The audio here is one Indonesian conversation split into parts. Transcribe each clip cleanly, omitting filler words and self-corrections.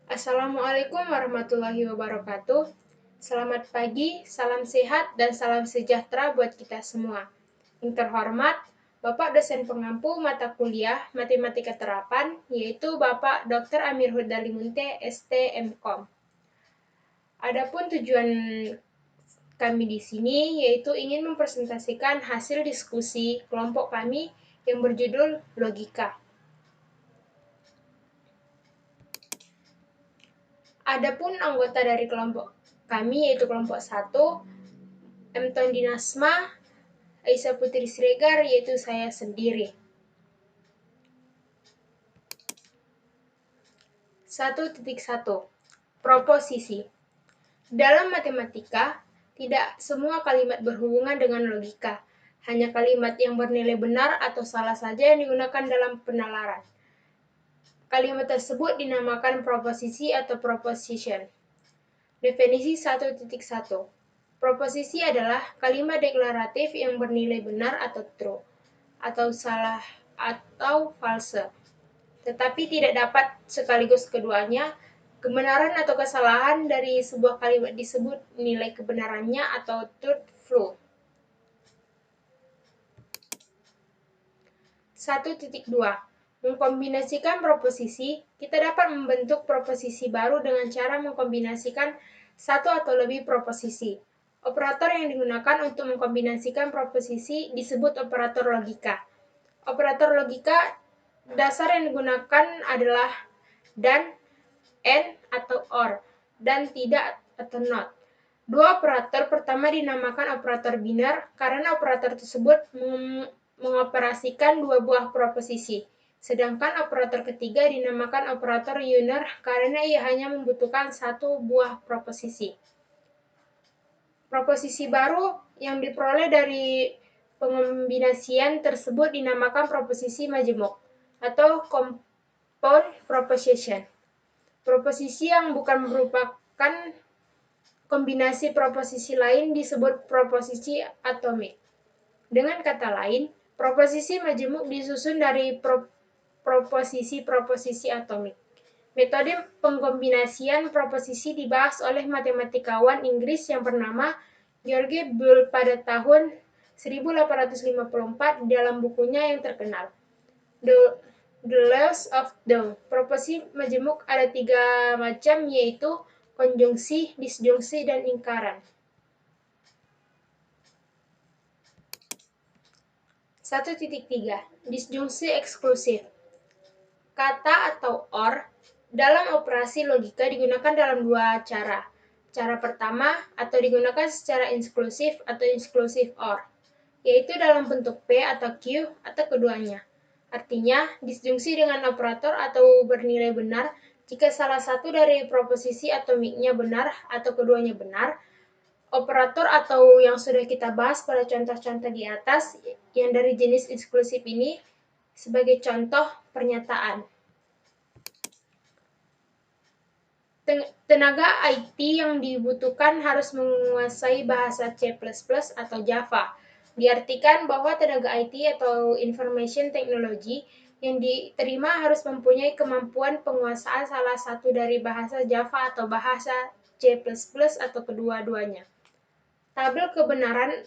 Assalamualaikum warahmatullahi wabarakatuh. Selamat pagi, salam sehat, dan salam sejahtera buat kita semua. Yang terhormat, Bapak dosen pengampu mata kuliah Matematika Terapan, yaitu Bapak Dr. Amir Hudalimunte, ST MKom. Adapun tujuan kami di sini yaitu ingin mempresentasikan hasil diskusi kelompok kami yang berjudul Logika. Adapun anggota dari kelompok kami yaitu kelompok 1, M. Tondinasma, Aisyah Putri Siregar, yaitu saya sendiri. 1.1 Proposisi. Dalam matematika, tidak semua kalimat berhubungan dengan logika. Hanya kalimat yang bernilai benar atau salah saja yang digunakan dalam penalaran. Kalimat tersebut dinamakan proposisi atau proposition. Definisi 1.1. Proposisi adalah kalimat deklaratif yang bernilai benar atau true, atau salah atau false, tetapi tidak dapat sekaligus keduanya. Kebenaran atau kesalahan dari sebuah kalimat disebut nilai kebenarannya atau truthful. 1.2 Mengkombinasikan proposisi. Kita dapat membentuk proposisi baru dengan cara mengkombinasikan satu atau lebih proposisi. Operator yang digunakan untuk mengkombinasikan proposisi disebut operator logika. Operator logika dasar yang digunakan adalah dan, and atau or, dan tidak atau not. Dua operator pertama dinamakan operator biner karena operator tersebut mengoperasikan dua buah proposisi. Sedangkan operator ketiga dinamakan operator unner karena ia hanya membutuhkan satu buah proposisi. Proposisi baru yang diperoleh dari pengombinasian tersebut dinamakan proposisi majemuk atau compound proposition. Proposisi yang bukan merupakan kombinasi proposisi lain disebut proposisi atomik. Dengan kata lain, proposisi majemuk disusun dari proposisi-proposisi atomik. Metode pengkombinasian proposisi dibahas oleh matematikawan Inggris yang bernama George Boole pada tahun 1854 dalam bukunya yang terkenal, The Laws of Dawn. Proposisi majemuk ada 3 macam, yaitu konjungsi, disjungsi, dan lingkaran. 1.3 Disjungsi eksklusif. Kata atau or dalam operasi logika digunakan dalam dua cara. Cara pertama atau digunakan secara eksklusif atau eksklusif or, yaitu dalam bentuk P atau Q atau keduanya. Artinya, disjungsi dengan operator atau bernilai benar jika salah satu dari proposisi atomiknya benar atau keduanya benar. Operator atau yang sudah kita bahas pada contoh-contoh di atas yang dari jenis eksklusif ini sebagai contoh pernyataan. Tenaga IT yang dibutuhkan harus menguasai bahasa C++ atau Java. Diartikan bahwa tenaga IT atau Information Technology yang diterima harus mempunyai kemampuan penguasaan salah satu dari bahasa Java atau bahasa C++ atau kedua-duanya. Tabel kebenaran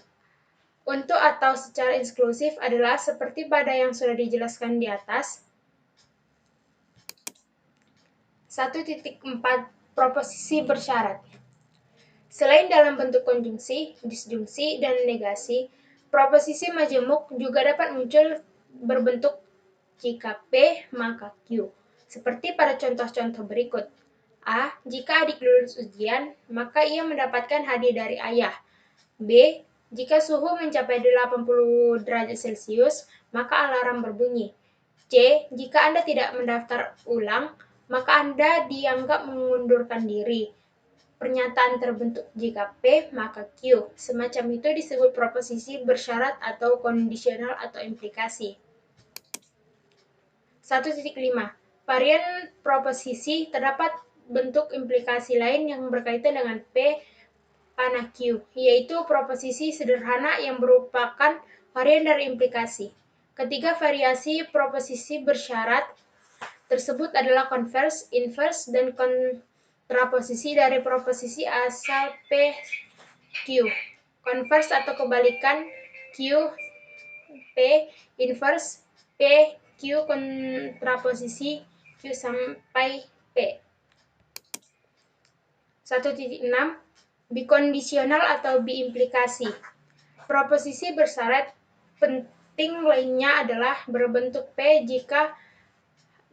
untuk atau secara eksklusif adalah seperti pada yang sudah dijelaskan di atas. 1.4 Proposisi bersyarat. Selain dalam bentuk konjungsi, disjungsi, dan negasi, proposisi majemuk juga dapat muncul berbentuk jika P maka Q, seperti pada contoh-contoh berikut. A. Jika adik lulus ujian, maka ia mendapatkan hadiah dari ayah. B. Jika suhu mencapai 80 derajat Celcius, maka alarm berbunyi. C. Jika Anda tidak mendaftar ulang, maka Anda dianggap mengundurkan diri. Pernyataan terbentuk jika P maka Q. Semacam itu disebut proposisi bersyarat atau kondisional atau implikasi. 1.5 Varian proposisi. Terdapat bentuk implikasi lain yang berkaitan dengan P panah Q, yaitu proposisi sederhana yang merupakan varian dari implikasi. Ketiga variasi proposisi bersyarat tersebut adalah converse, inverse, dan kontraposisi dari proposisi asal P, Q. Converse atau kebalikan Q, P, inverse, P, Q, kontraposisi Q sampai P. 1.6 Bikondisional atau biimplikasi. Proposisi bersyarat penting lainnya adalah berbentuk P jika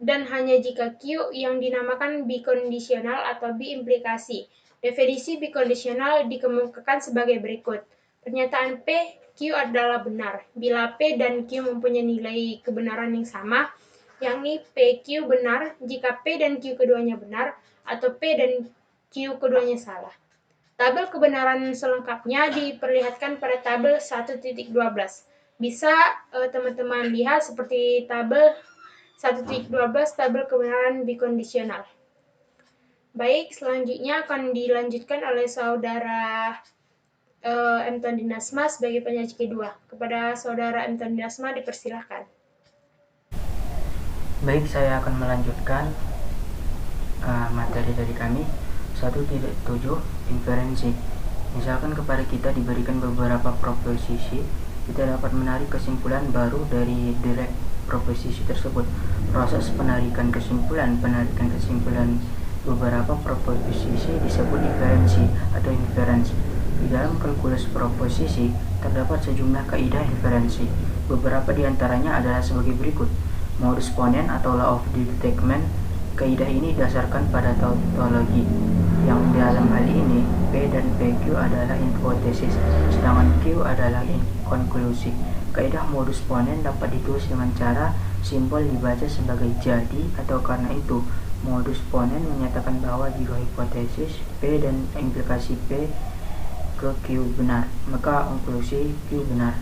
dan hanya jika Q yang dinamakan bikondisional atau biimplikasi. Definisi bikondisional dikemukakan sebagai berikut. Pernyataan P, Q adalah benar bila P dan Q mempunyai nilai kebenaran yang sama, yakni PQ benar jika P dan Q keduanya benar, atau P dan Q keduanya salah. Tabel kebenaran selengkapnya diperlihatkan pada tabel 1.12. Bisa teman-teman lihat seperti tabel 1.12 tabel kebenaran bikondisional. Baik, selanjutnya akan dilanjutkan oleh saudara M. Tondinasma sebagai penyaji kedua. Kepada saudara M. Tondinasma dipersilahkan. Baik, saya akan melanjutkan materi dari kami. 1.7 Inferensi. Misalkan kepada kita diberikan beberapa proposisi, kita dapat menarik kesimpulan baru dari direct proposisi tersebut. Proses penarikan kesimpulan beberapa proposisi disebut inferensi atau inference. Di dalam kalkulus proposisi terdapat sejumlah kaidah inferensi. Beberapa di antaranya adalah sebagai berikut. Modus ponens atau law of detachment. Kaidah ini didasarkan pada tautologi, yang dalam hal ini P dan PQ adalah hipotesis, sedangkan Q adalah konklusi. Kaidah modus ponens dapat ditulis dengan cara simbol dibaca sebagai jadi atau karena itu. Modus ponens menyatakan bahwa jika hipotesis P dan implikasi P ke Q benar, maka konklusi Q benar.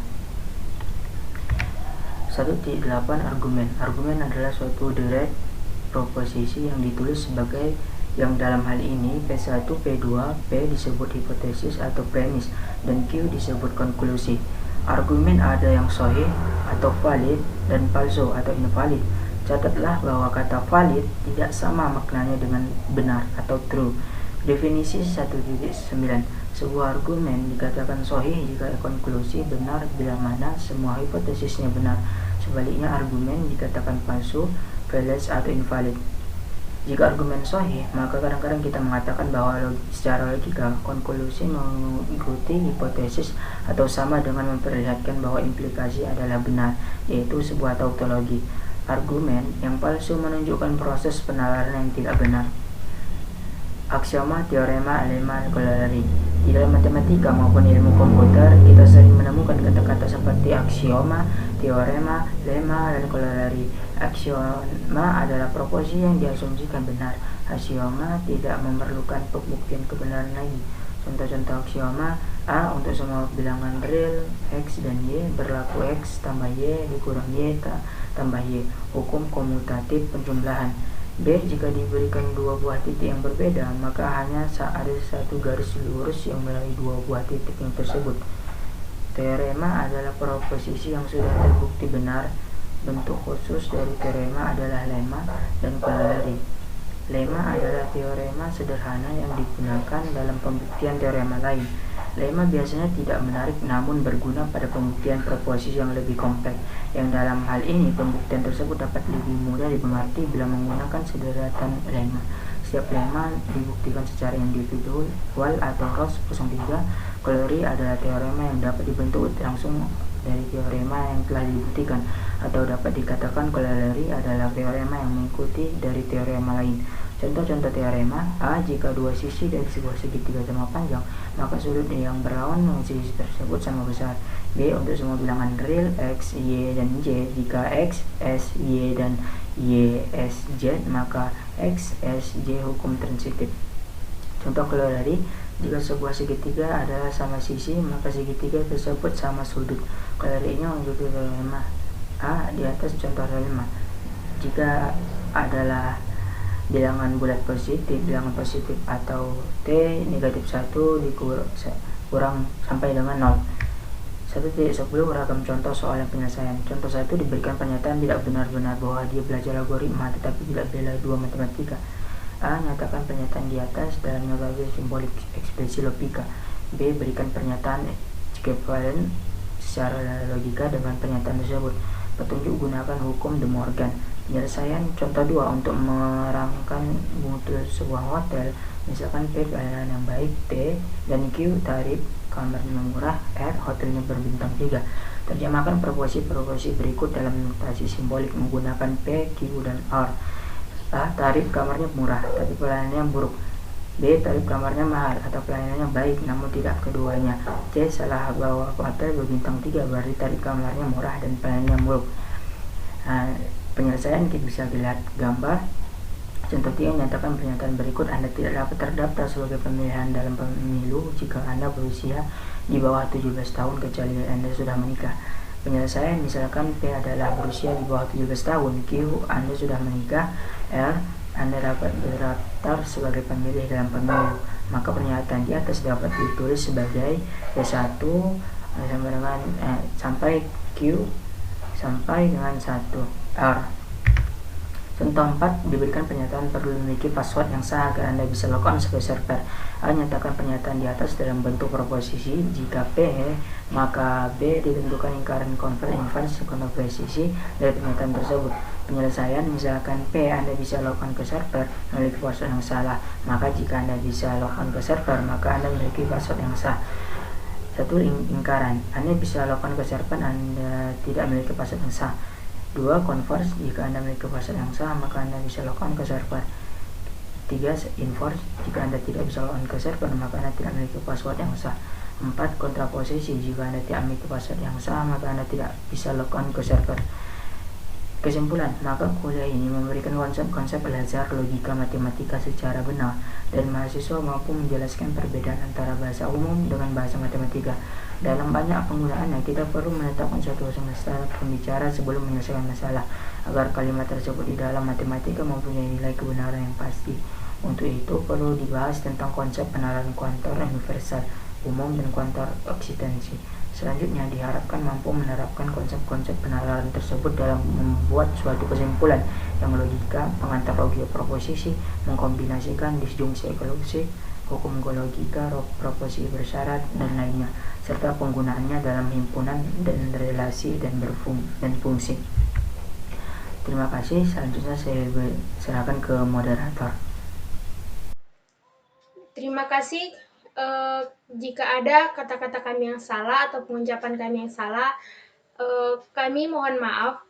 1.8 Argumen. Argumen adalah suatu direct proposisi yang ditulis sebagai yang dalam hal ini P1, P2, P disebut hipotesis atau premis, dan Q disebut konklusi. Argumen ada yang sahih atau valid dan palsu atau invalid. Catatlah bahwa kata valid tidak sama maknanya dengan benar atau true. Definisi 1.9. Sebuah argumen dikatakan sahih jika konklusi benar bila mana semua hipotesisnya benar. Sebaliknya argumen dikatakan palsu, false atau invalid. Jika argumen sahih, maka kadang-kadang kita mengatakan bahwa secara logika konklusi mengikuti hipotesis atau sama dengan memperlihatkan bahwa implikasi adalah benar, yaitu sebuah tautologi. Argumen yang palsu menunjukkan proses penalaran yang tidak benar. Aksioma, teorema, lema, corollary. Di dalam matematika maupun ilmu komputer, kita sering menemukan kata-kata seperti aksioma, teorema, lema, dan corollary. Aksioma adalah proposisi yang diasumsikan benar. Aksioma tidak memerlukan pembuktian kebenaran lagi. Contoh-contoh aksioma: A. Untuk semua bilangan real X dan Y berlaku X tambah Y dikurang Y tambah Y. Hukum komutatif penjumlahan. B. Jika diberikan dua buah titik yang berbeda, maka hanya ada satu garis lurus yang melalui dua buah titik yang tersebut. Teorema adalah proposisi yang sudah terbukti benar. Bentuk khusus dari teorema adalah lemma dan corollary. Lemma adalah teorema sederhana yang digunakan dalam pembuktian teorema lain. Lemma biasanya tidak menarik namun berguna pada pembuktian proposisi yang lebih kompleks, yang dalam hal ini pembuktian tersebut dapat lebih mudah dimengerti bila menggunakan sederetan lemma. Setiap lemma dibuktikan secara individual atau Ross 03. Corollary adalah teorema yang dapat dibentuk langsung dari teorema yang telah dibuktikan, atau dapat dikatakan corollary adalah teorema yang mengikuti dari teorema lain. Contoh-contoh teorema: A. Jika dua sisi dari sebuah segitiga sama panjang, maka sudut yang berlawan dengan sisi tersebut sama besar. B. Untuk semua bilangan real X, Y, dan Y, jika X, S, Y, dan Y, S, Z, maka X, S, Y hukum transitif. Contoh corollary: jika sebuah segitiga adalah sama sisi, maka segitiga tersebut sama sudut. Corollary-nya mengikuti teorema A di atas. Contoh teorema: jika adalah bilangan bulat positif, bilangan positif atau T negatif 1 dikurang sampai dengan 0. 1.10 Ragam contoh soal yang penyelesaian. Contoh 1 diberikan pernyataan tidak benar-benar bahwa dia belajar algoritma tetapi tidak bela 2 matematika. A. Nyatakan pernyataan di atas dalam metode simbolik ekspresi logika. B. Berikan pernyataan ekuivalen secara logika dengan pernyataan tersebut. Petunjuk gunakan hukum De Morgan. Penyelesaian contoh 2 untuk merangkan mutu sebuah hotel. Misalkan P pelayanan yang baik, T dan Q tarif kamarnya murah, R hotelnya berbintang 3. Terjemahkan proporsi-proporsi berikut dalam notasi simbolik menggunakan P, Q, dan R. A. Tarif kamarnya murah tapi pelayanannya buruk. B. Tarif kamarnya mahal atau pelayanannya baik namun tidak keduanya. C. Salah bahwa hotel berbintang 3 berarti tarif kamarnya murah dan pelayanannya buruk. Penyelesaian kita bisa dilihat gambar. Contoh 3 menyatakan pernyataan berikut: Anda tidak dapat terdaftar sebagai pemilihan dalam pemilu jika Anda berusia di bawah 17 tahun kecuali Anda sudah menikah. Penyelesaian misalkan P adalah berusia di bawah 17 tahun, Q Anda sudah menikah, R Anda dapat terdaftar sebagai pemilih dalam pemilu. Maka pernyataan di atas dapat ditulis sebagai P1 sampai Q sampai dengan 1 R. Contoh 4 diberikan pernyataan perlu memiliki password yang sah agar Anda bisa logon sebagai server. A. Nyatakan pernyataan di atas dalam bentuk proposisi. Jika P, maka B ditentukan lingkaran convert inverse proposisi dari pernyataan tersebut. Penyelesaian misalkan P Anda bisa logon ke server memiliki password yang salah. Maka jika Anda bisa logon ke server, maka Anda memiliki password yang sah. 1. Lingkaran Anda bisa logon ke server, Anda tidak memiliki password yang sah. 2. Converse, jika Anda memiliki password yang sah maka Anda bisa logon ke server. 3. Inverse, jika Anda tidak bisa logon ke server maka Anda tidak memiliki password yang sah. 4. Kontraposisi, jika Anda tidak memiliki password yang sah maka Anda tidak bisa logon ke server. Kesimpulan, maka kuliah ini memberikan konsep-konsep belajar logika matematika secara benar dan mahasiswa mampu menjelaskan perbedaan antara bahasa umum dengan bahasa matematika. Dalam banyak penggunaannya, kita perlu menetapkan suatu standar pembicara sebelum menyelesaikan masalah, agar kalimat tersebut di dalam matematika mempunyai nilai kebenaran yang pasti. Untuk itu, perlu dibahas tentang konsep penalaran kuantor universal, umum, dan kuantor eksistensi. Selanjutnya, diharapkan mampu menerapkan konsep-konsep penalaran tersebut dalam membuat suatu kesimpulan yang logika, pengantar logika proposisi, mengkombinasikan disjungsi eksklusif, hukum logika, proposisi bersyarat, dan lainnya, serta penggunaannya dalam himpunan dan relasi dan fungsi. Terima kasih. Selanjutnya saya serahkan ke moderator. Terima kasih. Jika ada kata-kata kami yang salah atau pengucapan kami yang salah, kami mohon maaf.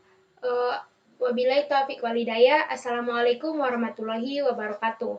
Wabillahi taufiq walhidayah. Assalamualaikum warahmatullahi wabarakatuh.